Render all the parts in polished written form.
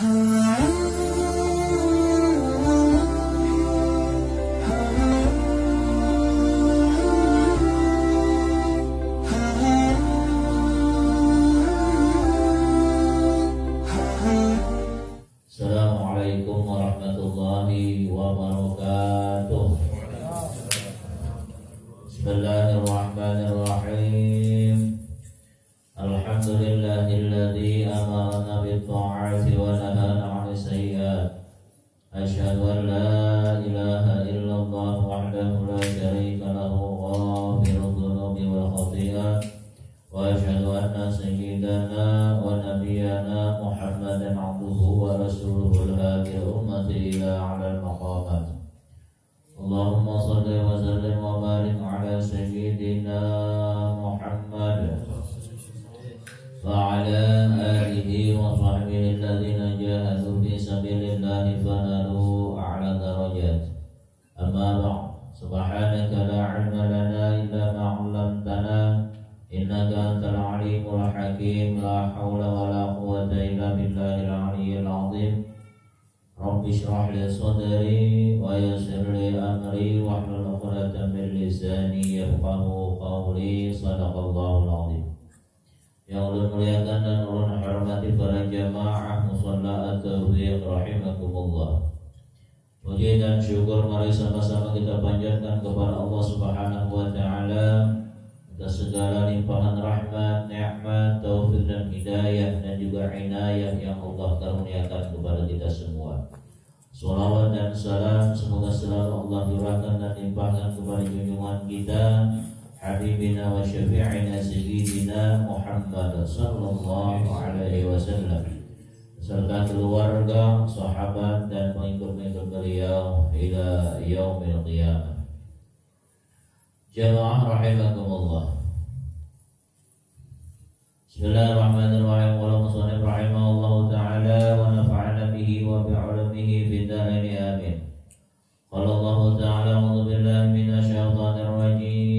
Assalamualaikum warahmatullahi wabarakatuh. Bismillahirrahmanirrahim. Alhamdulillahilladzi amarna bit-ta'ati wa nahana 'anil sayyi'at. Asyhadu an la ilaha illallah wahdahu la syarika lahu ghafirudz dzunubi wal khati'at. Wa asyhadu anna sayyidana wa nabiyyana Muhammadan 'abduhu wa rasuluhul hadi ummati ila 'alal maqamat. Allahumma shalli wa sallim wa barik 'ala sayyidina Muhammad wa 'ala alihi wa sahbihi alladhina jahadu fi sabilillahi fanalu a'la darajat. Amma ba'd. Subhanaka la 'ilma lana illa ma 'allamtana innaka antal 'alimul hakim. La haula wa la quwwata illa billahil 'aliyyil 'azim. Rabbi shrah li sadri wa yassir li amri wahlul 'uqdatam min lisani yafqahu qawli. Shadaqallahul 'azim. Yang ulun muliakan dan ulun hormati para jamaah musalla at-taufiq rahimakumullah. Puji dan syukur mari sama-sama kita panjatkan kepada Allah Subhanahu wa taala atas segala limpahan rahmat, nikmat, taufik dan hidayah dan juga inayah yang Allah karuniakan kepada kita semua. Salawat dan salam semoga selalu Allah curahkan dan limpahkan kepada junjungan kita Habibina wa syafi'ina sayyidina Muhammad sallallahu alaihi wasallam serta keluarga, sahabat dan pengikut-pengikut beliau ila yaumil qiyamah. Jamaah rahimakumullah. Bismillahirrahmanirrahim. Wa musannif rahimahullahu ta'ala wa nafa'ana bihi wa bi'ulumihi fid dharain amin. Qala Allah ta'ala a'udzu billahi minasy syaithanir rajim.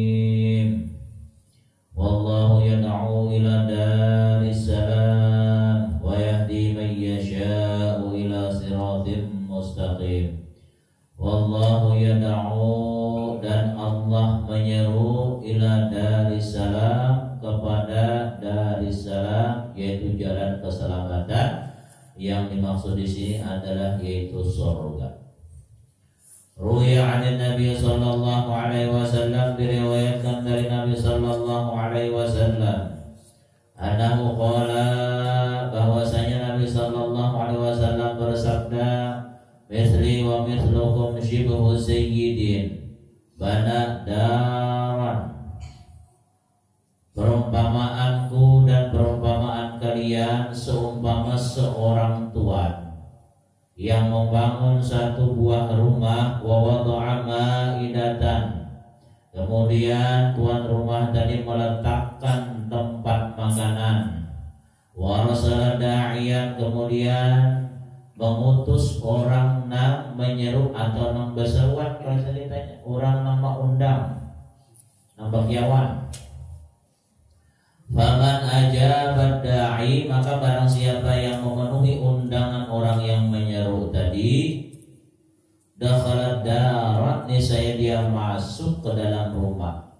Wallahu yad'u ila daris salam wa yahdi man yasha'u ila siratim mustaqim. Wallahu yad'u, dan Allah menyeru ila daris salam, kepada daris salam, yaitu jalan keselamatan. Yang dimaksud di sini adalah yaitu surga. Ruwiya 'an Nabi sallallahu alaihi wasallam, diriwayatkan dari Nabi sallallahu alaihi wasallam, annahu qala, bahwasanya Nabi sallallahu alaihi wasallam bersabda, misli wa mislukum shibhu sayyidin bana daran. Perumpamaanku dan perumpamaan kalian seumpama seorang tuan yang membangun satu buah rumah, wa wada'a ma'idatan. Kemudian tuan rumah tadi meletakkan tempat makanan, wa rasala da'iyan, kemudian mengutus orang nak menyeru atau membeseruan, kalau ceritanya orang nama undang, nama kiawan. Faman ajabat da'i, maka barang siapa yang memenuhi undangan orang yang menyeru tadi, dakhalat darat, niscaya dia masuk ke dalam rumah.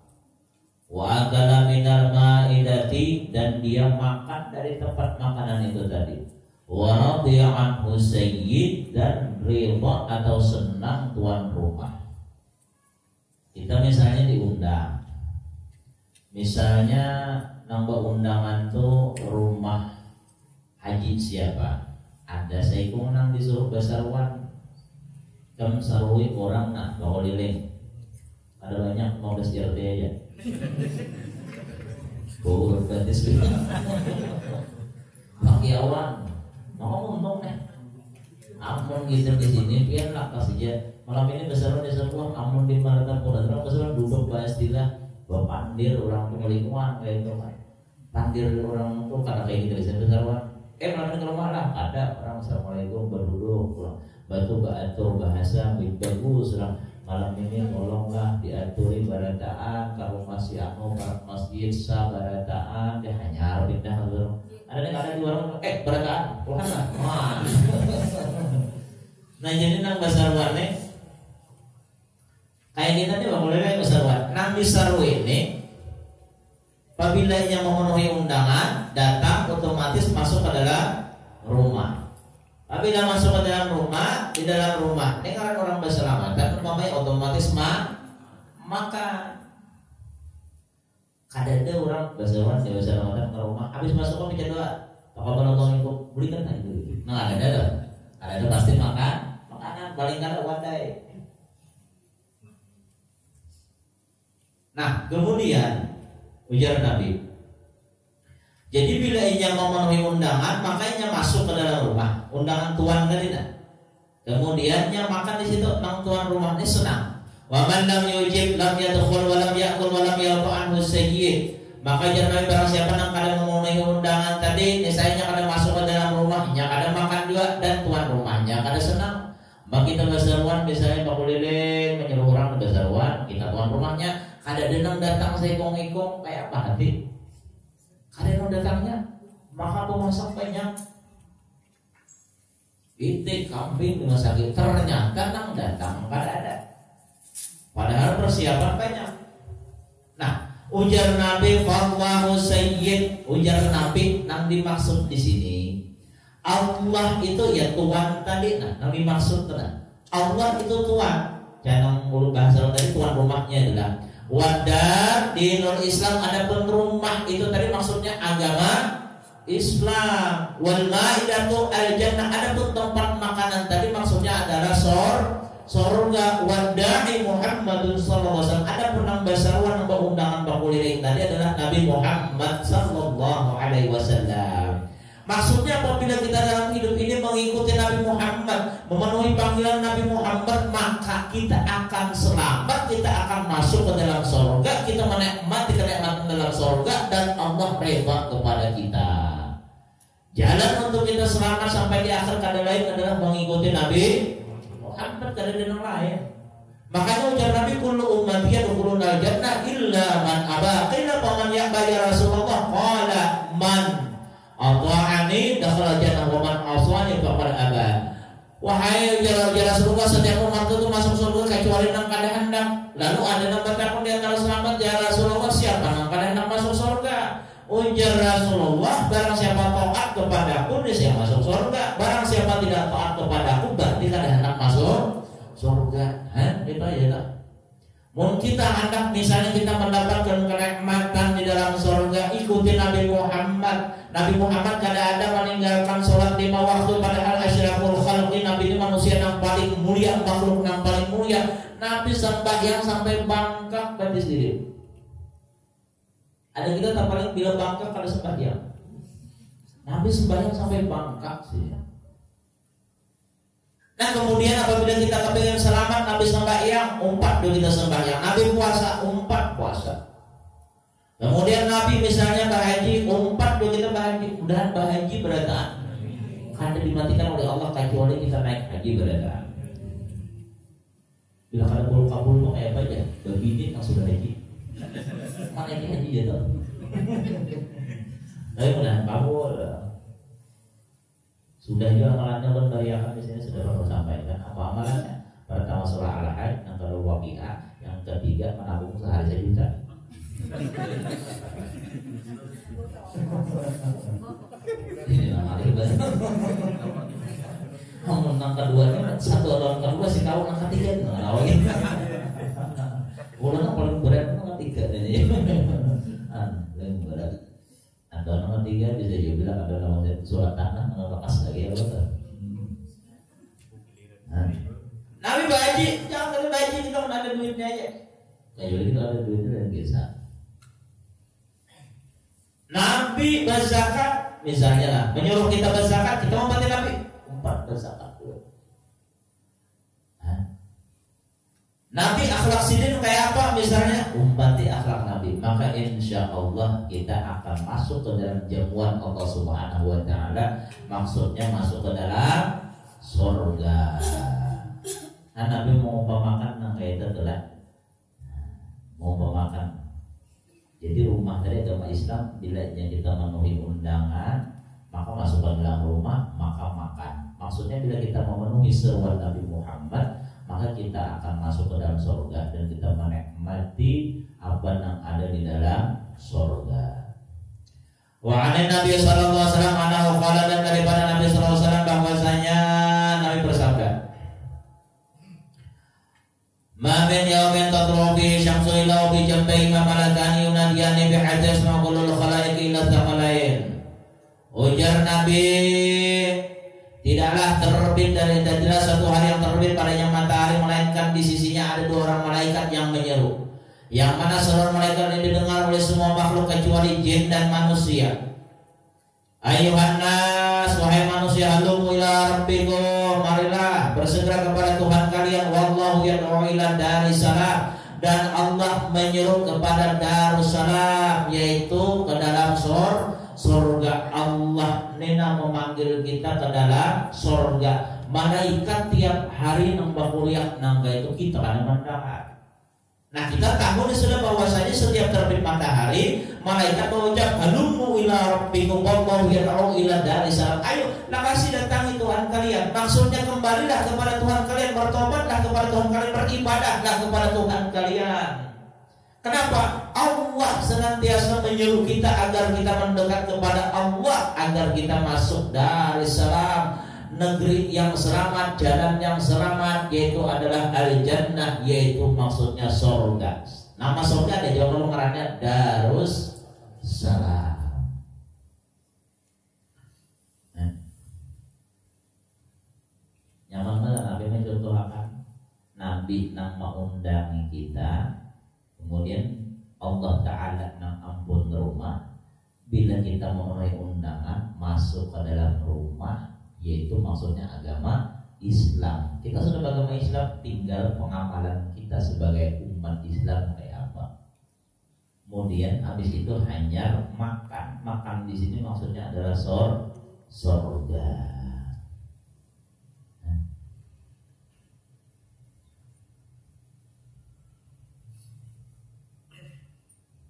Wa akala minal ma'idati, dan dia makan dari tempat makanan itu tadi. Wa radiya anhu sayyid, dan ridha atau senang tuan rumah. Kita misalnya diundang, misalnya nambah undangan tuh rumah haji siapa, ada saya kunang disuruh besaruan, kan sarui orang nak bawa liling, ada banyak 15 RT aja. Bau gratis pakai awan, mau untung nih. Amun gitu di sini, biar lah kasih malam ini besaruan diseruan, amun di Marta Polda besaruan duduk pastilah. Pandir orang pengelingkuan kayak gitu kan, pandir orang tuh karena kayak gitu bisa besaruan. Malam ke rumah lah ada orang assalamualaikum berduduk, batu baatur bahasa bagus orang. Malam ini tolonglah diaturi barataan kalau masih masjid sah barataan dia hanya pindah dulu. Ada di warung barataan, Tuhan lah. Nah jadi nang basarwane kayak kita nih bang, mulai basarwan. Nang disaru ini, apabila ia memenuhi undangan, datang otomatis masuk ke dalam rumah. Apabila masuk ke dalam rumah, di dalam rumah, ini kan orang berselamatan, umpamanya otomatis makan. Kadang-kadang orang basarwan dia berselamatan ke rumah, habis masuk kok mikir doa, apa nonton ikut belikan aja gitu. Nah ada pasti makan. Makanan paling kada wadai. Nah kemudian ujar Nabi, jadi bila ia memenuhi undangan, makanya masuk ke dalam rumah. Undangan tuan tadi nah. Kemudian yang makan di situ, nang tuan rumahnya senang. Wa man lam yujib lam yadkhul wa lam ya'kul wa lam yarfa anhu sayyi. Maka jangan barang siapa yang kada memenuhi undangan tadi, niscaya kada masuk ke dalam rumahnya, kada makan juga, dan tuan rumahnya kada senang. Bagi kita basarwan misalnya Pak Kulilin menyuruh orang ke basarwan, kita tuan rumahnya kada denang datang seikong-ikong kayak apa hati? Kada denang datangnya, maka pemasak banyak. Itik kambing dengan sakit ternyata nang datang kada ada. Padahal persiapan banyak. Nah, ujar Nabi Fallahu Sayyid, ujar Nabi nang dimaksud di sini. Allah itu ya Tuhan tadi, nah Nabi maksud tenang. Allah itu Tuhan. Jangan mulut bahasa tadi tuan rumahnya adalah wadar di non Islam ada pun rumah itu tadi maksudnya agama Islam. Wal maidatu al jannah ada pun tempat makanan tadi maksudnya adalah surga. Wadai Muhammadun sallallahu alaihi wasallam ada pun nang basarwan nang undangan bakuliring tadi adalah Nabi Muhammad sallallahu alaihi wasallam. Maksudnya apabila kita dalam hidup ini mengikuti Nabi Muhammad, memenuhi panggilan Nabi Muhammad, maka kita akan selamat, kita akan masuk ke dalam surga, kita menikmati kenikmatan dalam surga, dan Allah redha kepada kita. Jalan untuk kita selamat sampai di akhir kada lain adalah mengikuti Nabi Muhammad, kada ada yang lain. Makanya ujar Nabi kullu ummati yadkhuluna al-jannah illa man aba. Qila faman ya'ba ya Rasulullah? Qala man ata'ani dakhala jannah wa man asani faqad aba. Wahai ya Rasulullah, setiap umat itu masuk surga kecuali nang kada hendak. Lalu ada nang bertakun di antara selamat, ya Rasulullah, siapa nang kada hendak masuk surga? Ujar Rasulullah, barang siapa taat kepadaku dia masuk surga. Barang siapa tidak taat kepadaku berarti kada hendak masuk surga. Itu aja tak. Mungkin kita hendak misalnya kita mendapatkan kenikmatan di dalam surga, ikuti Nabi Muhammad. Nabi Muhammad kada ada meninggalkan sholat 5 waktu, padahal asyraful khalqi, Nabi ini manusia yang paling mulia, makhluk yang paling mulia. Nabi sembahyang sampai bangkak berarti sendiri. Ada kita tak paling bila bangkak kada sembahyang. Nabi sembahyang sampai bangkak sih. Nah kemudian apabila kita kepingin selamat, Nabi sembahyang, umpat dulu kita sembahyang. Nabi puasa, umpat puasa. Kemudian Nabi misalnya berhaji, umpat dulu kita berhaji. Mudahan berhaji berataan. Karena dimatikan oleh Allah kecuali kita naik haji berataan. Bila kada kabul kok kayak apa aja, berbini langsung haji. Mana ini haji ya tuh? Tapi mudahan kamu sudah juga amalannya beriakan di sini sudah baru sampaikan. Apa amalannya? Pertama surah Al-Hajj, yang kedua Waqiah, yang ketiga menabung sehari sejuta. Ini nama dia. Menang keduanya satu orang kedua si kawan yang ketiga ngawin. Ulang paling berat yang ketiga ini. Paling berat. Ada nomor 3 bisa juga bilang ada nomor surat tanah lepas lagi ya betul. Nabi baji, jangan kali baji kita ada duitnya aja. Kecuali kita ada duitnya dan biasa. Nabi berzakat misalnya lah, menyuruh kita berzakat, kita mau mati Nabi 4 berzakat. Nabi akhlak sidin kayak apa misalnya? Umpati akhlak Nabi, maka insya Allah kita akan masuk ke dalam jamuan Allah Subhanahu Wa Taala. Maksudnya masuk ke dalam surga. Nah, Nabi mau pemakan nang kayak itu lah, mau pemakan. Jadi rumah dari agama Islam bila kita memenuhi undangan, maka masuk ke dalam rumah, maka makan. Maksudnya bila kita memenuhi seruan Nabi Muhammad, maka kita akan masuk ke dalam surga dan kita menikmati apa yang ada di dalam surga. Wa anin Nabi sallallahu alaihi wasallam anahu qala, dan daripada Nabi sallallahu alaihi wasallam bahwasanya Nabi bersabda, ma min yawmin tatlu fi syamsu illa bi jambayhi malakani yunadiyani bi hadis ma qulul khalaiq illa thaqalain. Ujar Nabi, tidaklah terbit dari tidaklah satu hari yang terbit padanya matahari melainkan di sisinya ada 2 orang malaikat yang menyeru, yang mana seluruh malaikat ini didengar oleh semua makhluk kecuali jin dan manusia. Ayuhan nas, wahai manusia, halumu ila rabbikum, marilah bersegera kepada Tuhan kalian. Wallahu yad'u ila darissalam, dan Allah menyeru kepada Darussalam, yaitu ke dalam surga. Allah nena memanggil kita ke dalam surga. Malaikat tiap hari nambah kuliah nangga itu kita kan mendapat. Nah, kita tahu sudah bahwasanya setiap terbit matahari malaikat mengucap halumu ila rabbikum wallahu yad'u ila darissalam. Ayo, nakasih datangi Tuhan kalian. Maksudnya kembalilah kepada Tuhan kalian, bertobatlah kepada Tuhan kalian, beribadahlah kepada Tuhan kalian. Kenapa? Allah senantiasa menyuruh kita agar kita mendekat kepada Allah, agar kita masuk Darussalam, negeri yang selamat, jalan yang selamat, yaitu adalah al-jannah, yaitu maksudnya surga. Nama surga ada jawaban mengarahnya Darussalam. Nyaman mana Nabi mencontohkan, Nabi nama undangi kita, kemudian Allah Ta'ala nang ampun rumah. Bila kita memenuhi undangan masuk ke dalam rumah, yaitu maksudnya agama Islam. Kita sudah beragama Islam, tinggal pengamalan kita sebagai umat Islam kayak apa. Kemudian habis itu hanya makan. Makan di sini maksudnya adalah surga.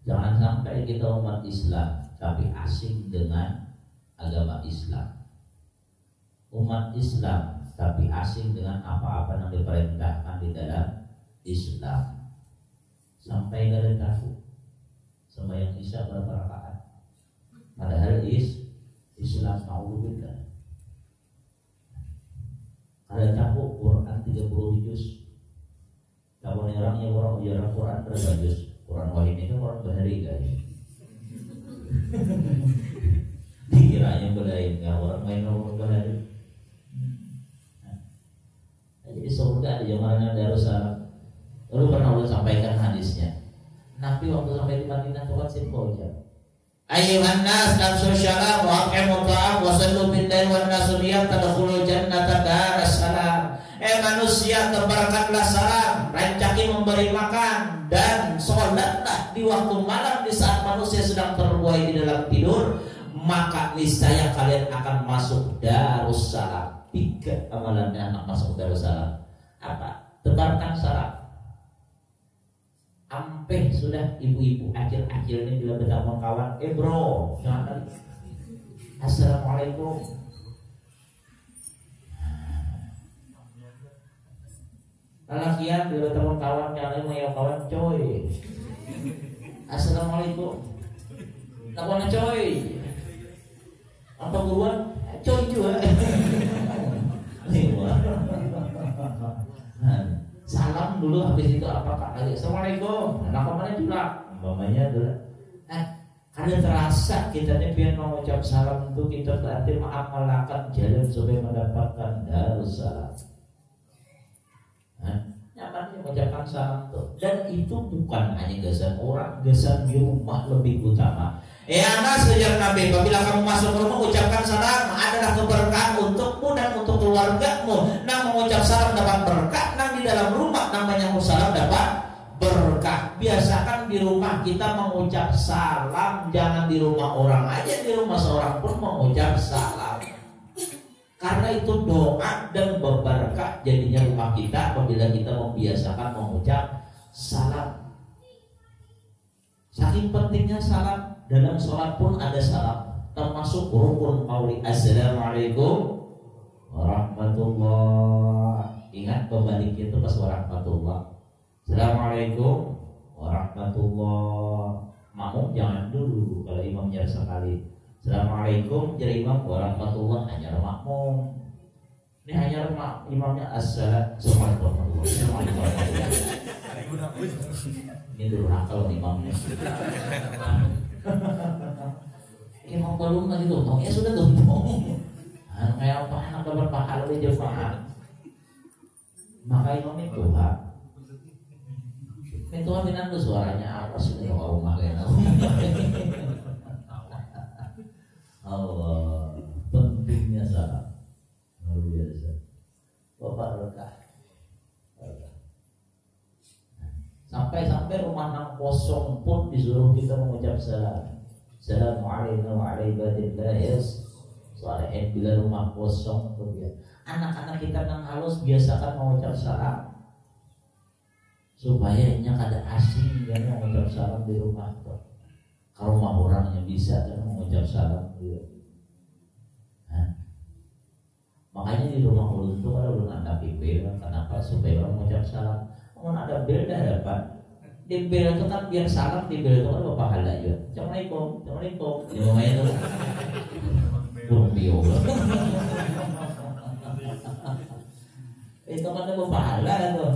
Jangan sampai kita umat Islam tapi asing dengan agama Islam. Umat Islam tapi asing dengan apa-apa yang diperintahkan di dalam Islam. Sampai gak ada tahu sembahyang Isya berapa rakaat, padahal Islam ma'ulubillah. Ada tahu Quran 30 juz. Kalau orangnya orang ujaran Quran berapa juz? Quran wahid itu Quran bahari guys. Dikiranya belain nggak orang main Quran bahari. Jadi surga di zamannya Darussalam. Lalu pernah udah sampaikan hadisnya. Nabi waktu sampai di Madinah Tuhan simpel aja. Ayyuhan nas nafsu syalam wa aqimu ta'am wa sallu billahi wan nasuriyat tadkhulul jannata Darussalam. Manusia, tebarkanlah salam, rancaki memberi makan, dan sholatlah di waktu malam di saat manusia sedang terbuai di dalam tidur, maka niscaya kalian akan masuk Darussalam. 3 amalannya anak masuk Darussalam. Apa? Tebarkan salam. Ampe sudah ibu-ibu akhir-akhir ini bila bertemu kawan, bro, jangan. Assalamualaikum. Lalakian bila bertemu kawan, jangan mau kawan coy. Assalamualaikum. Kawan coy. Apa guruan? Coy juga. Salam dulu, habis itu apakah lagi Assalamualaikum. Nah, kemana juga? Mamanya adalah karena terasa kita ini biar mengucap salam itu kita berarti mengamalkan jalan supaya mendapatkan Darussalam. Nyamannya mengucapkan salam itu, dan itu bukan hanya gesan orang, gesan di rumah lebih utama. Anak sejarah Nabi, apabila kamu masuk rumah ucapkan salam, adalah keberkahan untukmu dan untuk keluargamu. Nah, mengucap salam dapat berkah, nah di dalam rumah namanya salam dapat berkah. Biasakan di rumah kita mengucap salam, jangan di rumah orang aja, di rumah seorang pun mengucap salam. Karena itu doa dan berkah jadinya rumah kita apabila kita membiasakan mengucap salam. Saking pentingnya salam, dalam sholat pun ada salam, termasuk rukun qauli assalamualaikum warahmatullah. Ingat pembalik itu pas warahmatullah. Assalamualaikum warahmatullah. Makmum jangan dulu kalau imamnya sekali. Assalamualaikum jadi imam warahmatullah hanya makmum. Ini hanya imamnya assalamualaikum warahmatullahi wabarakatuh. Ini dulu nakal imamnya. Imam belum lagi tuntong, ya sudah tuntong. Kayak apa anak berpahala di jemaah. Maka imam itu Tuhan. Itu aminan tuh suaranya apa sih kalau rumah kayak Allah, pentingnya salat luar biasa. Bapak berkah. Sampai rumah nang kosong pun disuruh kita mengucap salam. Assalamualaikum warahmatullahi wabarakatuh. Bila rumah kosong tuh ya. Anak-anak kita nang halus biasakan mengucap salam. Supaya nya kada asing dia mengucap salam di rumah tuh. Kalau rumah orangnya bisa kan mengucap salam dia. Makanya di rumah ulun tuh kalau belum ada bel, kenapa? Supaya orang mengucap salam. Kalau ada bel dah dapat. Di bel itu kan biar salam di bel itu kan berpahala juga. Assalamualaikum, assalamualaikum. Ini mamanya tuh. Bio. Itu kan berpahala tuh.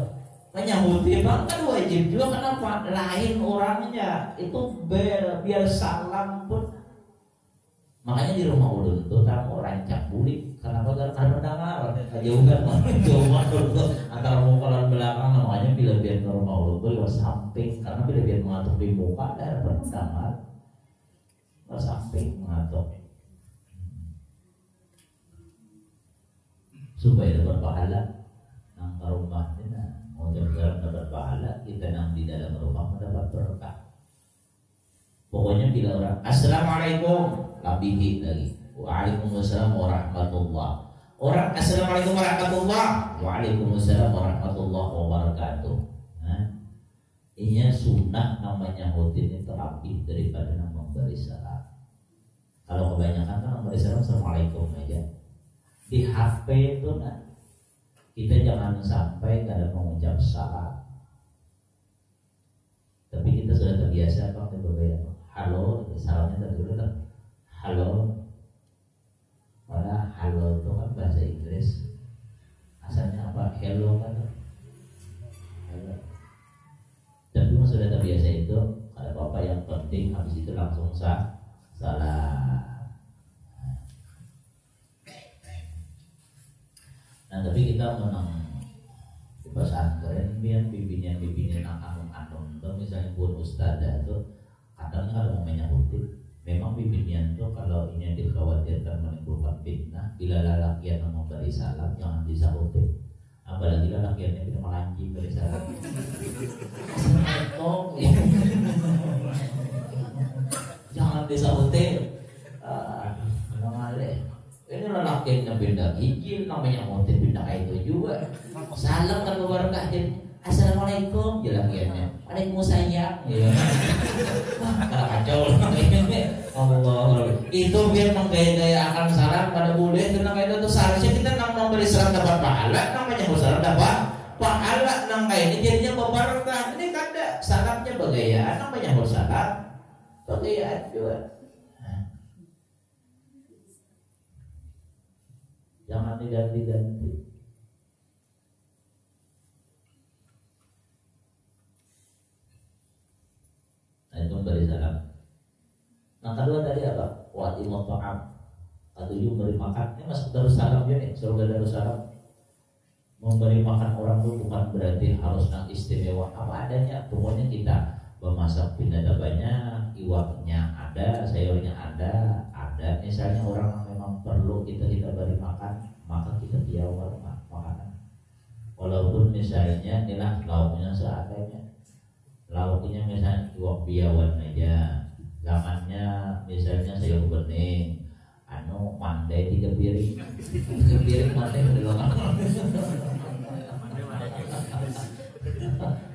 Menyambuti bang kan wajib juga, kenapa? Lain orangnya itu biar salam pun. Makanya di rumah ulun tuh kamu rancak bulik. Kenapa? Karena dengar jauh antara muka dan belakang. Namanya bila biar ke rumah ulun tuh lewat samping. Karena bila biar mengatur di muka ada pendengar lewat samping mengatur supaya dapat pahala. Nang ke rumah ini mau jalan dapat pahala, kita nang di dalam rumah mendapat berkah. Pokoknya bila orang assalamualaikum labihi lagi. Waalaikumsalam warahmatullah. Orang assalamualaikum warahmatullah. Waalaikumsalam warahmatullah wabarakatuh. Ini sunnah namanya rutin itu rapi daripada memberi salam. Kalau kebanyakan kan memberi salam assalamualaikum aja. Di HP itu kita jangan sampai nggak ada mengucap salam. Tapi kita sudah terbiasa pakai beberapa halo, salamnya tadi kan halo. Padahal halo itu kan bahasa Inggris. Asalnya apa? Hello kan? Hello. Tapi sudah terbiasa itu. Ada apa-apa yang penting habis itu langsung salah. Nah tapi kita menang di pesantren, bimbingan anung-anung itu misalnya pun ustadzah itu kadang ada momennya rutin. Memang bimbingan itu kalau ini dikhawatirkan menimbulkan fitnah. Bila lelakian yang memberi salam jangan disahutin. Apalagi lelakiannya kita melanjing beri salam. Jangan disahutin. Ini lelakiannya pindah gigil, namanya motif pindah itu juga. Salam kan berkah jadi assalamualaikum jelakiannya. Waalaikumsalam. Ya. Kalau kacau Allah. Itu biar menggaya-gaya akan salam pada boleh karena itu seharusnya kita memberi salam dapat pahala, namanya salam dapat pahala nang kayak ini jadinya berbarokah. Ini kada salamnya begayaan, namanya salam begayaan juga. Jangan diganti-ganti. Nah itu memberi salam. Nah kedua tadi apa? Wa'atimut ta'am. Ketujuh memberi makan. Ini masuk Darussalam ya nih, surga Darussalam. Memberi makan orang itu bukan berarti harus nang istimewa apa adanya. Pokoknya kita memasak pindah banyak, iwaknya ada, sayurnya ada. Misalnya orang yang memang perlu kita beri makan, maka kita biawal makanan. Walaupun misalnya inilah lauknya seadanya. Lauknya misalnya iwak biawan aja. Zamannya misalnya sayur bening, mandai 3 piring. 3 piring mandai di lokal.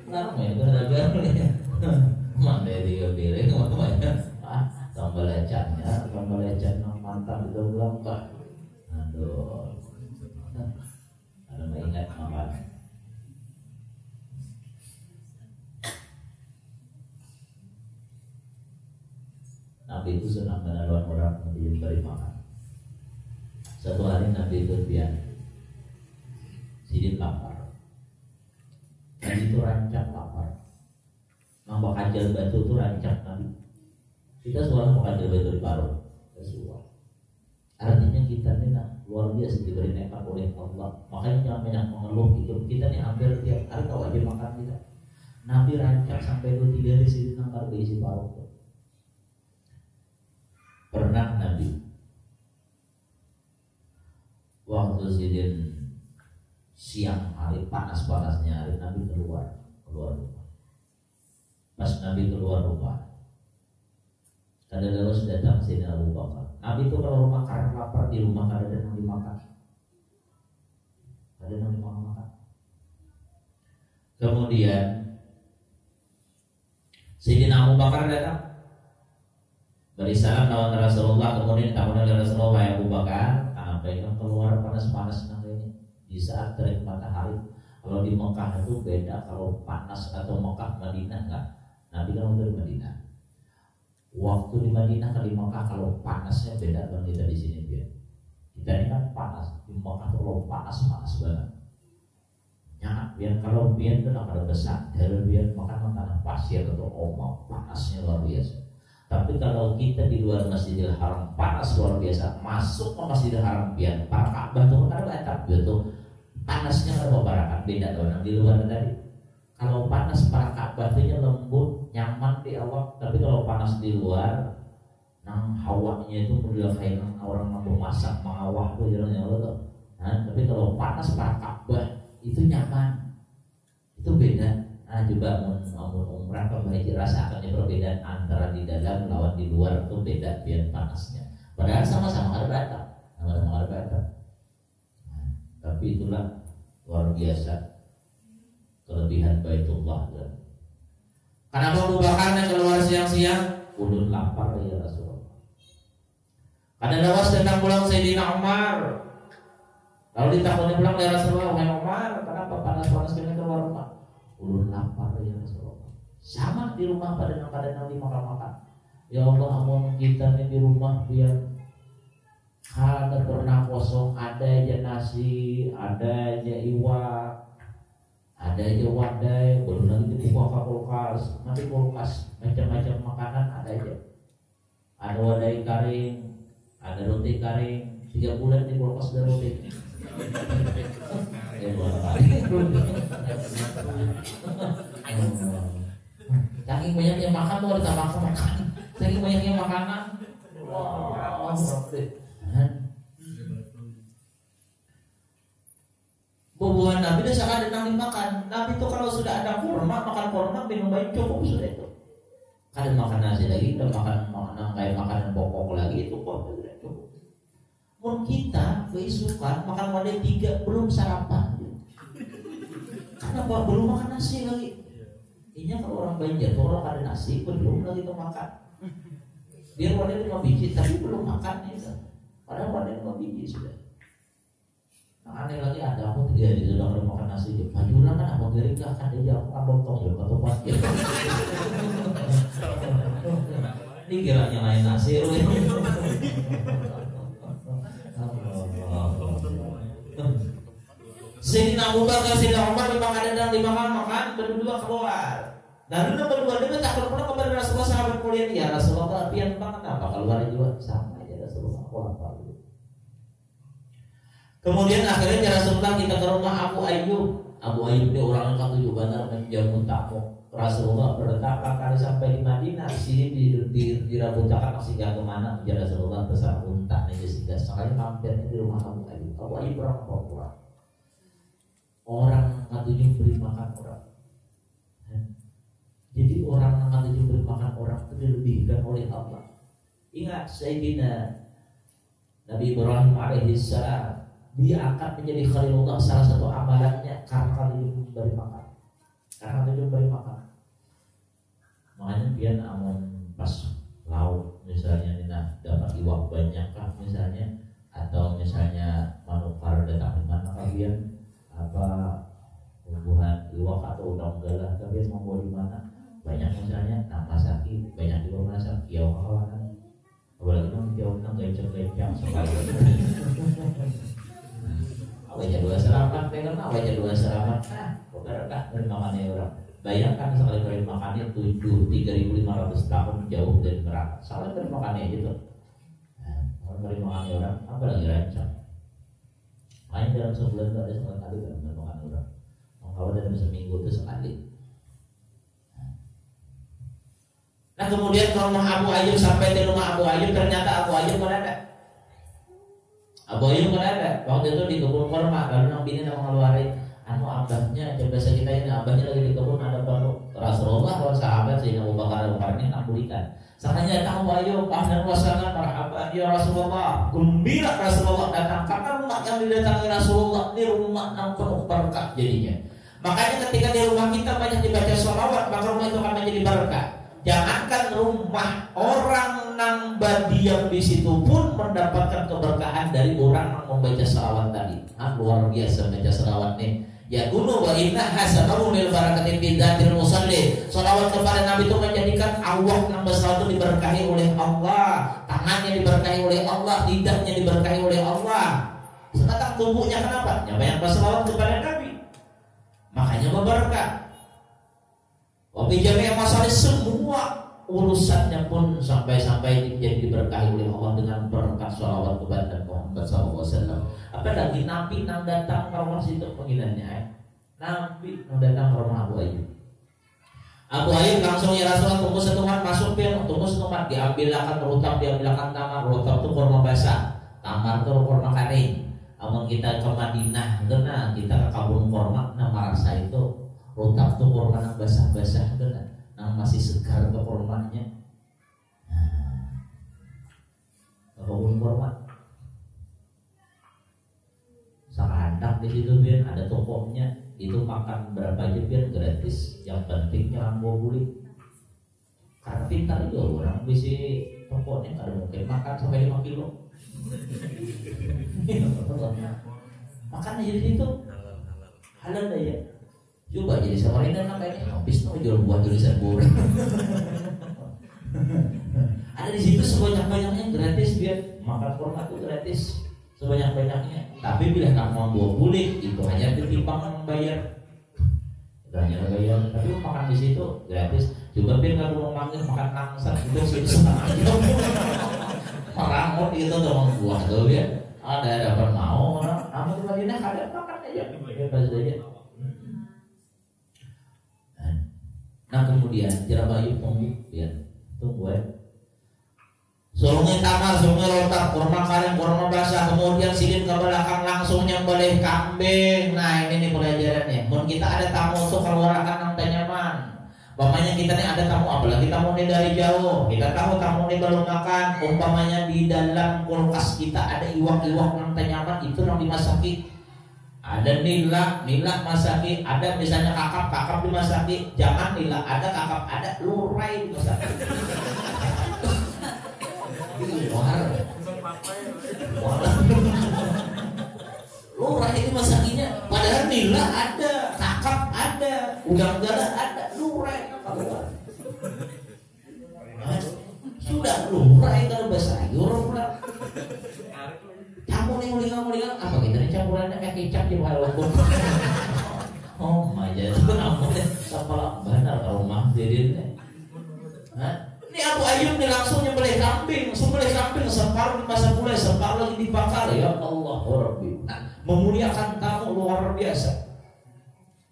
Kenapa itu harga? Mandai 3 piring makanya. Sambal lecanya mantap itu belum Pak. Aduh. Ada mengingat makan. Nabi itu senang menolong orang yang diberi makan. Satu hari Nabi berbian, sidin lapar. Nabi itu rancang lapar. Nambah kajal batu itu rancang Nabi. Kita semua mau kajal batu di paruh. Semua. Artinya kita ini luar biasa diberi nikmat oleh Allah. Makanya jangan banyak mengeluh hidup kita nih hampir tiap hari tahu aja makan kita. Nabi rancang sampai 2-3 hari sidin nambah berisi paruh. Pernah Nabi waktu sidin siang hari panas-panasnya hari Nabi keluar rumah. Pas Nabi keluar rumah, kadang-kadang sudah datang sini Abu Bakar. Nabi itu kalau rumah karena lapar di rumah kadang-kadang dimakan. Kadang-kadang dimakan. Kemudian Sayyidina Abu Bakar datang beri salam lawan Rasulullah, kemudian ditakutin oleh Rasulullah, ya Abu Bakar, apa yang keluar panas-panas ini di saat terik matahari. Kalau di Mekah itu beda, kalau panas atau Mekah Madinah enggak. Nabi kan waktu di Madinah. Waktu di Madinah kalau di Mekah kalau panasnya beda dengan kita di sini biar. Kita ini kan panas, di Mekah kalau panas banget. Nyangat biar kalau biar itu ada besar, dari biar makan tanah pasir atau ombak, panasnya luar biasa. Tapi kalau kita di luar Masjidil Haram panas luar biasa, masuk ke Masjidil Haram biar para Ka'bah itu kan ada atap gitu, panasnya ada beberapa beda dengan di luar tadi. Kalau panas para Ka'bah itu lembut, nyaman di awak, tapi kalau panas di luar, nang hawanya itu model kayak orang mampu masak mengawak tuh jalannya tuh. Nah, tapi kalau panas para Ka'bah itu nyaman, itu beda. Nah, coba mau umrah pembaiki rasakannya perbedaan antara di dalam lawan di luar itu beda biar panasnya. Padahal sama-sama ada batang, sama-sama ada batang. Nah, tapi itulah luar biasa kelebihan Baitullah. Kenapa Abu Bakar keluar siang-siang? Ulun lapar ya Rasulullah. Karena lawas datang pulang Sayyidina Umar. Lalu ditakoni pulang ya Rasulullah, wahai Umar, kenapa panas-panas kena keluar rumah? Ulun lapar ya Rasulullah. Sama di rumah pada Nabi makan-makan. Ya Allah, amun kita nih di rumah biar kada pernah kosong, ada aja nasi, ada aja iwak, ada aja wadai, belum lagi dibuka kulkas, nanti kulkas macam-macam makanan ada aja. Ada wadai kering, ada roti kering, 3 bulan di kulkas ada roti. Saking banyaknya makan tuh ada tambah makan. Saking banyaknya makanan. Wah, bubuhan Nabi itu sangat Nabi makan. Nabi itu kalau sudah ada kurma, makan kurma, minum baik cukup sudah itu. Kadang makan nasi lagi, dan makan kayak makanan pokok lagi itu kok sudah cukup. Mun kita beisukan makan wadah 3 belum sarapan. Kenapa belum makan nasi lagi? Ini kalau orang Banjar, kalau orang ada nasi belum lagi tuh makan. Biar wadah 5 biji tapi belum makan itu. Padahal wadah 5 biji sudah. Nah, aneh lagi ada aku 3 hari sudah belum makan nasi. Bajulah kan apa kira gak akan dia aku kan lontong ya atau pasir. Ini kira nyalain nasi. Sayyidina Abu Bakar, Sayyidina Umar dimakan, berdua keluar. Dan berdua dia tak pernah kepada Rasulullah sahabat mulia, ya Rasulullah pian banget apa keluar juga sama aja Rasulullah apa. Kemudian akhirnya Rasulullah kita ke rumah Abu Ayyub. Abu Ayyub ini orang yang ketujuh benar menjamu tamu. Rasulullah bertapa kali sampai di Madinah. Di sini di Rabutakan masih gak kemana. Jadi Rasulullah bersama unta aja sehingga sekali mampir di rumah Abu Ayyub. Abu Ayyub orang Papua. Orang ketujuh beri makan orang. Jadi orang yang ketujuh beri makan orang itu dilebihkan oleh Allah. Ingat Sayyidina Nabi Ibrahim alaihissalam, dia akan menjadi Khalilullah, salah satu amalannya karena ketujuh beri makan. Karena ketujuh beri makan. Makanya dia amun pas laut misalnya dapat iwak banyak kah misalnya, atau misalnya manukar datang di mana kalian apa tumbuhan iwak atau udang galah kalian mau di mana banyak misalnya nama sakit banyak di rumah sakit kiau kawanan apalagi nang kiau nang gecek-gecek sekali awalnya 2 serapan pengen awalnya 2 serapan berkah dari makannya orang bayangkan sekali kali makannya 3.500 tahun jauh dari neraka salah dari makannya gitu dari makannya orang apa lagi rancang main dalam sebulan ada sekali dalam makan orang kalau dalam seminggu itu sekali. Nah kemudian ke rumah Abu Ayyub sampai di rumah Abu Ayyub ternyata Abu Ayyub kan ada. Abu Ayyub kan ada. Waktu itu di kebun kurma lalu nang bini nang ngeluarin anu abahnya coba kita ini abahnya lagi di kebun ada baru Rasulullah dan sahabat Sayyidina Abu Bakar ini nak berikan. Sakanya datang Abu Ayyub ahlan wa sahlan marhaban ya Rasulullah. Gembira Rasulullah datang karena rumah yang didatangi Rasulullah ini rumah yang penuh berkah jadinya. Makanya ketika di rumah kita banyak dibaca sholawat maka rumah itu akan menjadi berkah. Jangankan rumah orang nang badiam di situ pun mendapatkan keberkahan dari orang yang membaca sholawat tadi. Luar biasa baca sholawat nih. Ya dulu wa inna hasabahu lil barakati fi dzatil musalli. Shalawat kepada Nabi itu menjadikan awak nang bersalawat itu diberkahi oleh Allah, tangannya diberkahi oleh Allah, lidahnya diberkahi oleh Allah. Sekarang tubuhnya kenapa? Ya banyak bersalawat kepada Nabi. Makanya berberkah. Wabi jami'a masalah semua urusannya pun sampai jadi diberkahi oleh Allah dengan berkat sholawat kepada Muhammad SAW. Apalagi Nabi nang datang ke rumah situ panggilannya Nabi nang datang ke rumah Abu Ayyub. Abu Ayyub langsung ya Rasulullah tunggu setuman masuk pil tunggu setuman diambilkan rutab diambilkan tamar rutab itu kurma basah tamar itu kurma kering. Amun kita ke Madinah karena kita ke kebun kurma nah marasa itu rutab itu kurma nang basah-basah karena nang masih segar ke kurmanya. Ke kebun kurma sekandak di situ biar ada tokonya itu makan berapa aja biar gratis yang penting jangan bawa buli karena pintar juga orang bisa tokonya kada mungkin makan sampai 5 kilo makan aja di situ halal ya coba jadi Samarinda namanya habis no jual buah tulisan burung ada di situ sebanyak-banyaknya gratis biar makan kurma itu gratis sebanyak-banyaknya. Tapi bila kamu mau bawa bulik itu hanya ketimbang bayar. Hanya bayar. Tapi makan di situ gratis. Juga biar kalau mau manggil makan langsat itu situ aja. Maramot itu dong buah tuh ya. Ada apa mau orang. Namun di Madinah ada makan aja. Saja. Nah kemudian jerabayu tunggu ya tunggu ya. Sulungnya tamar, sulungnya rotak, kurma kalian, kurma basah. Kemudian silin ke belakang langsung nyembelih kambing. Nah ini nih pelajarannya. Mungkin kita ada tamu tuh keluar akan nang nyaman. Umpamanya kita nih ada tamu apalagi tamu nih dari jauh. Kita tahu tamu nih belum makan. Umpamanya di dalam kulkas kita ada iwak-iwak nang nyaman itu nang dimasaki. Ada nila masaki. Ada misalnya kakap dimasaki. Jangan nila ada kakap ada lurai dimasaki. Lurah itu masakinya padahal nila ada, kakap ada, udang galah ada, lurah sudah lurah kalau bahasa sayur campur nih mulingan apa kita nih campurannya kayak kecap di walaupun oh maja itu apa deh sampah benar rumah jadinya ini Abu Ayyub nih langsung nyembelih kambing separuh di masa mulai, separuh lagi dibakar ya Allah Rabbi. Nah, memuliakan tamu luar biasa.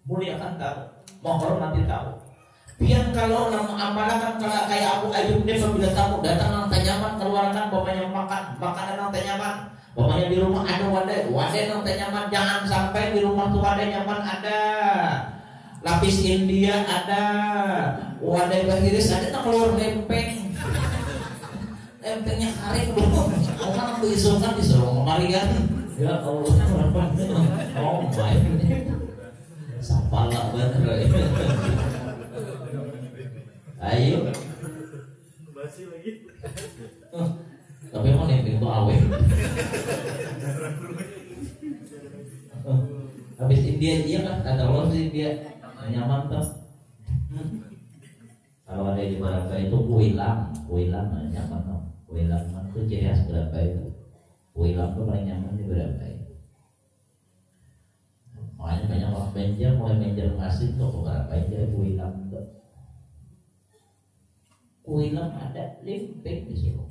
Muliakan tamu, menghormati tamu. Pian kalau nama amalakan kalau kayak Abu Ayyub ini apabila tamu datang nang tanyaman keluarkan bapaknya makan makanan nang tanyaman. Bapaknya di rumah ada wadah nang tanyaman jangan sampai di rumah tuh wadah nyaman ada. Lapis India ada, wadah bahiris ada, tak keluar lempeng, lempengnya kering belum, orang aku isolkan disuruh kemarian, ya Allah, oh baik, sampala bener, ayo, basi lagi, tapi mau lempeng tuh awet. Habis India iya kan, kata Allah di India nyaman tuh. Kalau ada di berapa itu kuilang nyaman tuh. Kuilang itu ciri khas berapa itu. Kuilang tuh paling nyaman di berapa itu. Makanya banyak orang Banjar mulai Banjar masih tuh berapa aja kuilang tuh. Kuilang ada limpik di situ.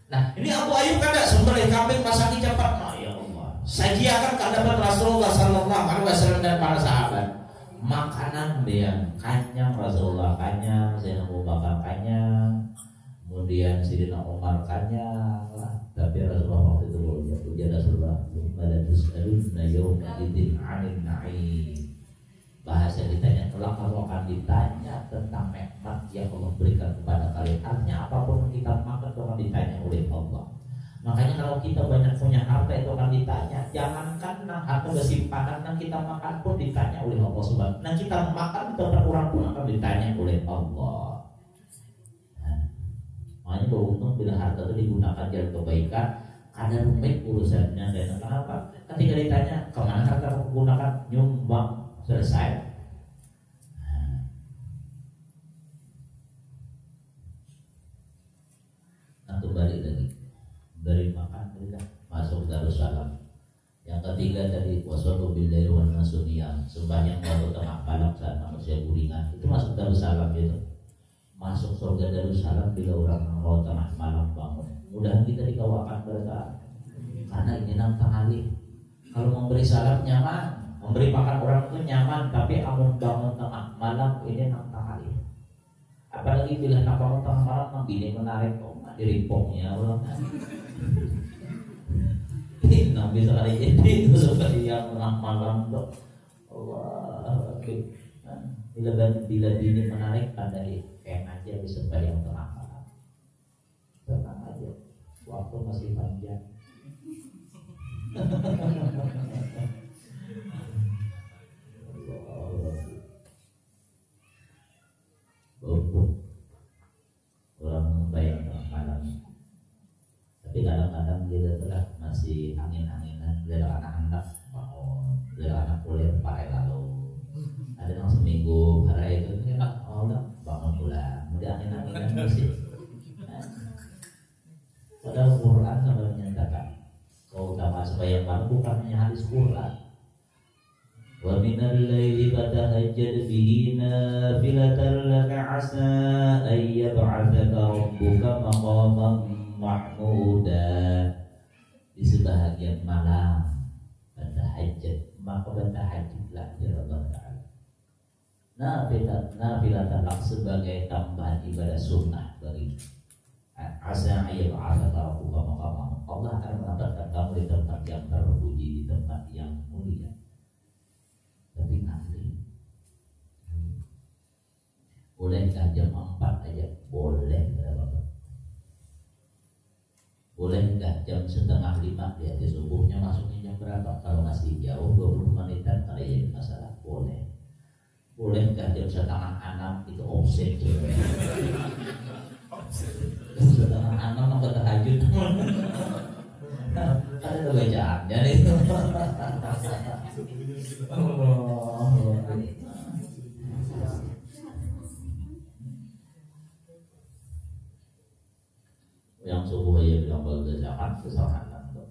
Nah ini Abu Ayyub kada sembelih kambing pasang cepat. Nah, ya Allah. Sajiakan kehadapan Rasulullah Sallallahu Alaihi Wasallam dan para sahabat. Makanan dia kanyang, Rasulullah kanyang, Sayyidina Abu Bakar kanyang, kemudian Sayyidina Umar kanyang. Tapi Rasulullah waktu itu ujar Rasulullah, "Malatus alunna yawma idzin 'anil na'im." Bahasa ditanya kelak kalau akan ditanya tentang nikmat yang Allah berikan kepada kalian. Artinya apapun yang kita makan itu akan ditanya oleh Allah. Makanya kalau kita banyak punya harta itu akan ditanya. Jangankan harta bersimpanan yang kita makan pun ditanya oleh Allah Subhanahu. Nah kita makan tempat orang pun akan ditanya oleh Allah. Nah, makanya beruntung bila harta itu digunakan jalan kebaikan. Ada rumit urusannya. Dan kenapa? Ketika ditanya kemana harta menggunakan nyumbang. Selesai. Nah, balik lagi dari makan tidak masuk Darussalam. Yang ketiga dari wasolu billahi wan nasuniyah, sembahyang waktu tengah malam saat manusia guringan, itu masuk Darussalam gitu. Masuk surga Darussalam bila orang mau tengah malam bangun. Mudah kita dikawakan berkah. Karena ini nantang alih. Kalau memberi salam nyaman. Memberi makan orang itu nyaman, tapi amun bangun tengah malam ini nantang kali. Apalagi bila nak bangun tengah malam, nang bini menarik kok diripongnya Allah. Nah bisa kali itu seperti yang tengah malam tuh. Allah. Bila bini menarik pandai aja bisa bayang tengah malam. Tenang aja, waktu masih panjang. Orang bayang malam. Tapi kadang-kadang dia telah masih angin-anginan. Dia anak-anak mau, dia anak kuliah pakai lalu. Ada yang seminggu hari itu enak, udah bangun pulang. Dia angin-anginan masih. Padahal Quran sama menyatakan keutamaan sembahyang malam bukan hanya hadis Quran. Wa minal laili fatahajjad bihi nafilatan laka asa ay yab'atsaka rabbuka maqaman mahmuda. Di sebahagian malam bertahajud, maka bertahajudlah ya Allah Ta'ala. Nafilatan sebagai tambahan ibadah sunnah bagi asa ay yab'atsaka rabbuka maqaman. Allah akan menempatkan kamu di tempat yang terpuji, di tempat yang mulia. Tapi nanti bolehkah jam 4 aja? Boleh, Bapak. Bolehkah jam setengah 5 di hati subuhnya masuknya jam berapa? Kalau masih jauh 20 menitan kali ya masalah. Boleh. Bolehkah jam setengah 6 itu offset? Setengah 6 apa tahajud? Ada bacaannya itu. Yang subuh aja bilang kalau udah zakat kesalahan tuh.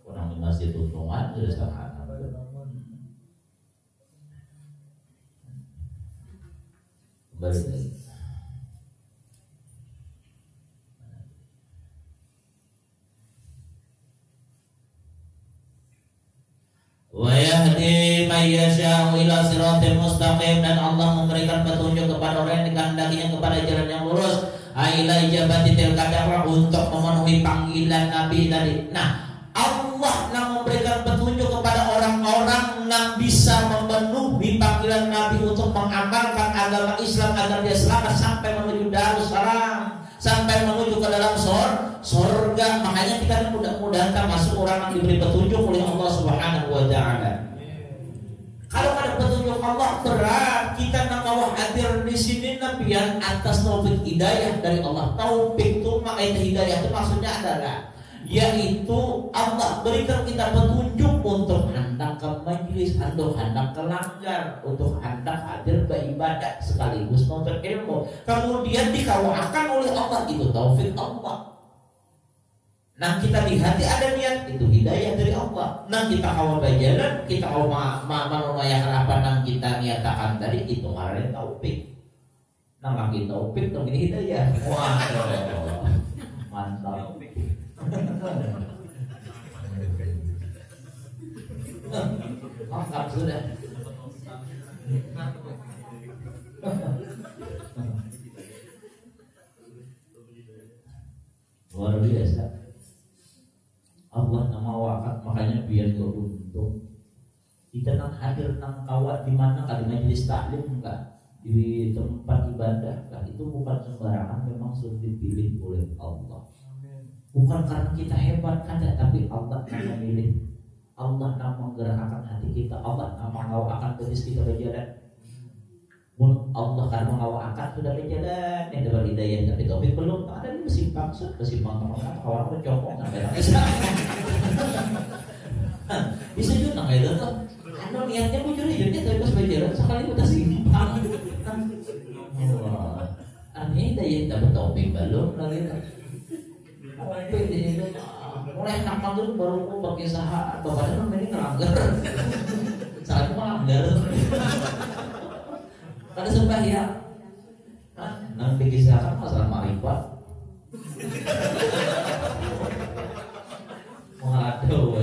Orang di masjid tuntungan sudah kesalahan. Kembali lagi. Wa yahdi may yasha'u ila siratal mustaqim, dan Allah memberikan petunjuk kepada orang yang dikehendakinya kepada jalan yang lurus. Aila ijabati tilka da'wah, untuk memenuhi panggilan Nabi tadi. Nah, Allah yang memberikan petunjuk kepada orang-orang yang bisa memenuhi panggilan Nabi untuk mengamalkan agama Islam agar dia selamat sampai menuju Darussalam, sampai menuju ke dalam surga. Makanya kita mudah-mudahan termasuk orang yang diberi petunjuk oleh Allah Subhanahu wa Ta'ala. Kalau ada petunjuk Allah berat, kita nak mau hadir di sini nabian atas taufik hidayah dari Allah. Taufik itu makna hidayah itu maksudnya adalah yaitu Allah berikan kita petunjuk untuk hendak ke majlis, untuk hendak ke langgar, untuk hendak hadir beribadah sekaligus menuntut ilmu. Kemudian dikawakan oleh Allah, itu taufik Allah. Nah kita di hati ada niat, itu hidayah dari Allah. Nah kita awal berjalan, kita awal menunaikan apa yang kita niatakan tadi, itu marah taufik. Nah lagi taufik, ini hidayah. Wah, mantap. Mantap sudah. Luar biasa. Allah nama wakat, makanya biar beruntung kita nang hadir nang kawat di mana kali majelis taklim enggak di tempat ibadah kan, itu bukan sembarangan, memang sudah dipilih oleh Allah. Bukan karena kita hebat ada, tapi Allah yang memilih. Allah yang menggerakkan hati kita, Allah yang mengawakan tulis kita berjalan. Allah karena mengawakan sudah berjalan, yang dapat hidayah, tapi topik belum ada, ini masih maksud, masih teman-teman orang mencokok sampai nangis. Bisa juga nggak itu tuh? Anu niatnya bujur-bujurnya tapi pas berjalan sekali udah simpang. Artinya hidayah dapat topik belum lagi. Topik di situ mulai nakal tuh baru mau pakai saha, bapaknya namanya ngelanggar. Saat itu ngelanggar. Ada sembahyang, nanti kisahkan masalah marifat, mengadu,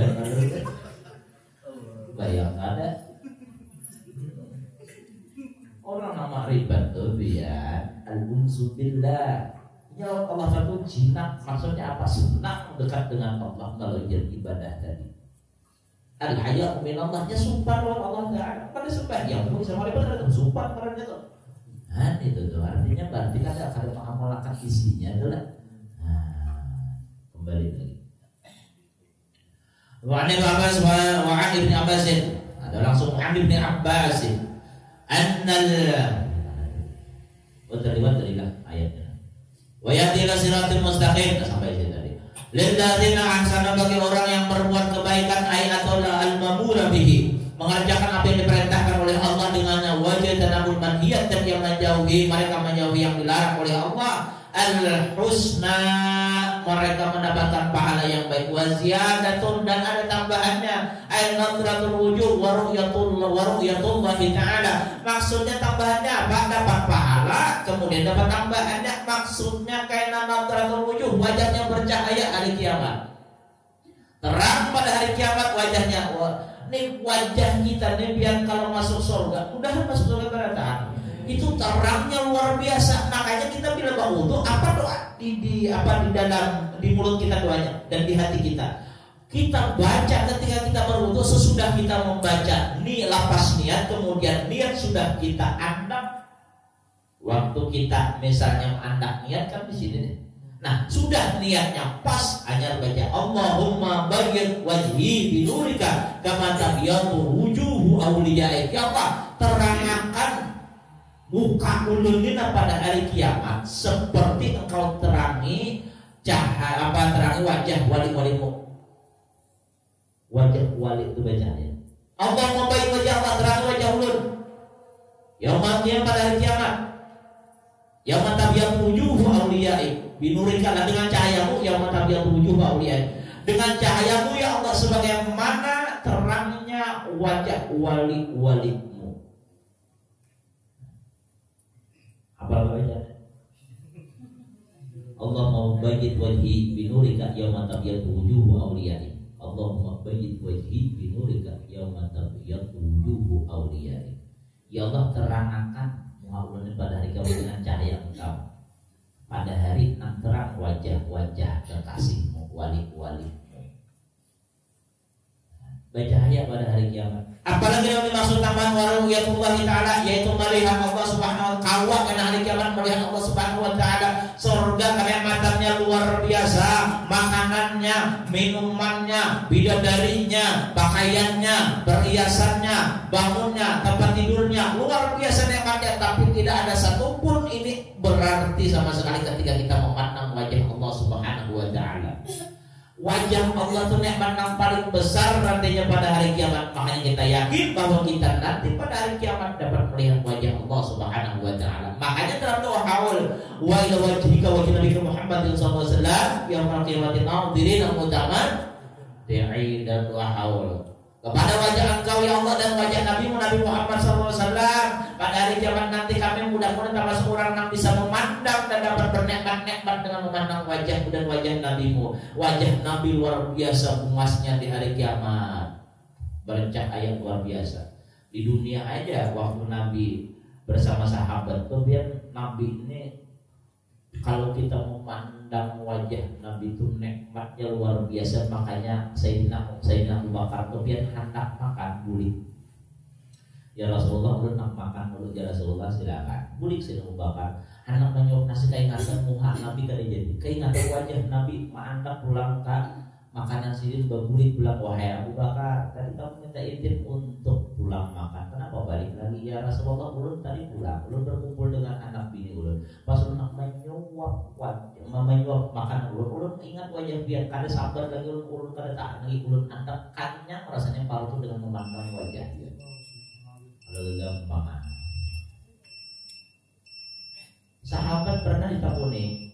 bayangkan ada orang nama marifat tuh biar al-unsu billah. Ya Allah satu jinak, maksudnya apa? Senang dekat dengan Allah kalau jadi ibadah tadi. Al-hayya min Allahnya sumpah lawan Allah Ta'ala. Pada sembahyang pun sama lepas ada sumpah karena itu. Nah itu tuh artinya berarti kan ada mengamalkan isinya adalah. Nah, kembali lagi. Wa an Abbas wa an Ibnu Abbas. Ada langsung an Ibnu Abbas. Annal tadi lah ayatnya. Wa yahdina siratal mustaqim sampai situ tadi. Lilladzina ahsana, bagi orang yang berbuat kebaikan, ayatul al-mamura bihi, mengerjakan apa yang diperintahkan oleh Allah dengannya, wajah tanabul manhiyat, dan yang menjauhi, mereka menjauhi yang dilarang oleh Allah, al-husna, mereka mendapatkan pahala yang baik, wa ziyadatun, dan ada tambahannya, ay-nadratul wujuh wa ru'yatullahi ta'ala. Maksudnya tambahannya apa? Dapat pahala, kemudian dapat tambahannya, maksudnya kayak nadratul wujuh, wajahnya bercahaya hari kiamat, terang pada hari kiamat wajahnya. Ini wajah kita nih biar kalau masuk surga, mudahan masuk surga berantakan. Itu terangnya luar biasa. Makanya kita bila berwudu, apa doa di dalam di mulut kita doanya dan di hati kita. Kita baca ketika kita berwudu, sesudah kita membaca lapas niat, kemudian niat sudah kita andap. Waktu kita misalnya mengandak niat kan di sini nih. Nah, sudah niatnya pas, hanya baca Allahumma bayyid wajhi binurika kama tabyadu wujuhu awliyaik. Ya Allah, terangkan muka ulunina pada hari kiamat seperti engkau terangi terangi wajah wali-walimu. Wajah wali itu bacanya. Allahumma bayyid wajah Allah, terangi wajah ulun. Yaumul qiyamah, pada hari kiamat. Yaumul tabyadu wujuhu awliyaik. Binurika, dengan cahayamu ya mata biar tujuh awliya, dengan cahayamu ya Allah sebagaimana terangnya wajah wali-walimu. Apa bacaan? Allahumma bayyid wajhi binurika yauma tabyadu wujuhu awliya'i. Allahumma bayyid wajhi binurika yauma tabyadu wujuhu awliya'i. Ya Allah, terangkan muka pada hari kiamat dengan cahaya Engkau. Pada hari yang terang wajah-wajah kekasihmu, wali-walimu. Bercahaya pada hari kiamat. Apalagi yang dimaksud tambahan waru'yatullahi ta'ala, yaitu melihat Allah subhanahu wa ta'ala. Karena hari kiamat melihat Allah subhanahu wa ta'ala. Surga kenikmatannya luar biasa. Makanannya, minumannya, bidadarinya, pakaiannya, perhiasannya, bangunnya, tempat tidurnya, luar biasa nikmatnya. Tapi tidak ada satupun ini berarti sama sekali ketika kita memandang wajah Allah subhanahu wa ta'ala. Wajah Allah itu nikmat yang paling besar nantinya pada hari kiamat. Makanya kita yakin bahwa kita nanti pada hari kiamat dapat melihat wajah Allah Subhanahu wa taala. Makanya dalam doa haul wa ila wajhika wa Nabi Muhammad sallallahu alaihi wasallam yang qiyamatin nadirin al-mutaman ti'i dan doa haul kepada wajah Engkau ya Allah dan wajah Nabi Muhammad SAW. Pada hari kiamat nanti kami mudah-mudahan termasuk orang yang bisa memandang dan dapat bernikmat-nikmat dengan memandang wajah dan wajah Nabi-Mu. Wajah Nabi luar biasa emasnya di hari kiamat, bercahaya luar biasa. Di dunia aja waktu Nabi bersama sahabat tuh biar Nabi ini kalau kita memandang wajah Nabi itu nikmatnya luar biasa. Makanya Sayyidina Abu Bakar tuh biar hendak makan bulik. Ya Rasulullah ulun nak makan dulu. Ya Rasulullah silakan. Bulik Sayyidina Abu Bakar. Hendak menyuap nasi keingatan muka Nabi kada jadi. Keingatan wajah Nabi mandak pulang ka makanan sini berbulik pulang. Wahai Abu Bakar, tadi kamu minta izin untuk pulang makan. Kenapa balik lagi? Ya Rasulullah ulun tadi pulang. Ulun berkumpul dengan anak bini ulun. Pas ulun nak menyuap makan ulun ingat wajah biar kada sabar lagi ulun kada tahan lagi ulun andak kanyang rasanya palsu dengan memandang wajah dia. Lalu gampang. Sahabat pernah ditakuni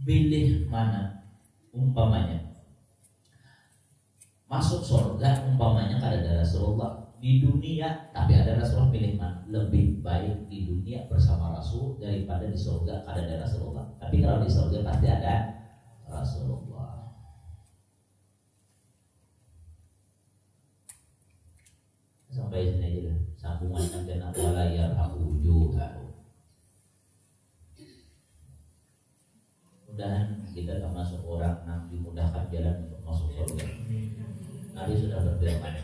pilih mana umpamanya masuk surga umpamanya kada ada Rasulullah di dunia tapi ada Rasulullah, pilih mana? Lebih baik di dunia bersama Rasul daripada di surga kada ada Rasulullah. Tapi kalau di surga pasti ada Rasulullah. Sampai sini aja lah. Sambungan dengan wala yarhamu wujuhahu. Mudahan kita termasuk orang yang dimudahkan jalan untuk masuk surga. Nabi sudah berfirman,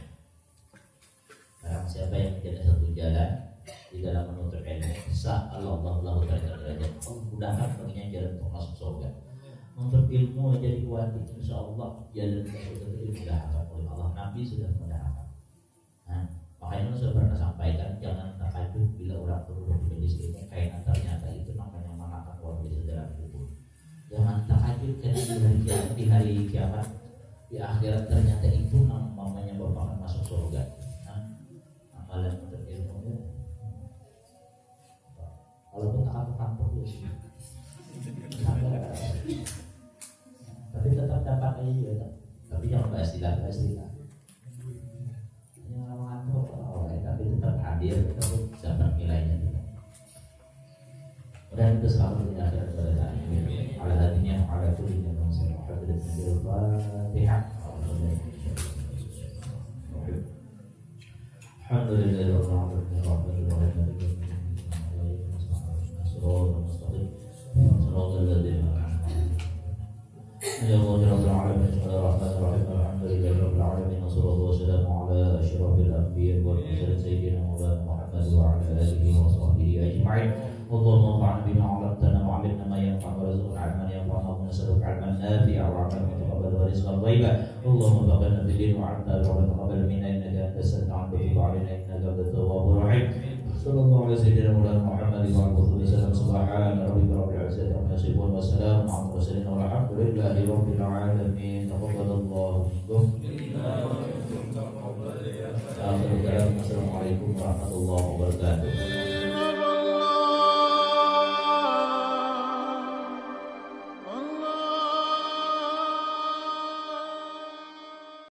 barang siapa yang tidak satu jalan di dalam menuntut ilmu, sa'allallahu derajat, mudahkan baginya jalan untuk masuk surga. Menuntut ilmu jadi kuat, insyaallah jalan ke surga itu dimudahkan oleh Allah. Nabi sudah memudahkan. Nah, makanya sudah pernah sampaikan, jangan takjub bila orang duduk di majelis ilmu karena ternyata itu namanya mengangkat orang di dalam kubur. Jangan takjub karena di hari kiamat di akhirat ternyata itu namanya bapak masuk surga. Amalan untuk ilmunya kalau kita kantor sih tapi tetap dapat aja, tapi jangan bahas istilah yang ngantor tapi tetap hadir, tetap dapat nilainya juga. Dan itu selalu di akhirat pada ini ala hadinya ala tulinya manusia hadirat menjadi Fatihah. اللهم انفعنا بما علمتنا وعلمنا ما ينفعنا وارزقنا علما ينفعنا ونسألك علما نافعا وعملا متقبلا ورزقا طيبا. اللهم تقبلنا في الدين وعنا ربنا تقبل منا انك انت السميع العليم وتب علينا انك انت التواب الرحيم. صلى الله على سيدنا مولانا محمد وعلى اله وسلم. سبحان ربك رب العزة عما يصفون وسلام على المرسلين والحمد لله رب العالمين. تقبل الله منكم. Assalamualaikum warahmatullahi wabarakatuh.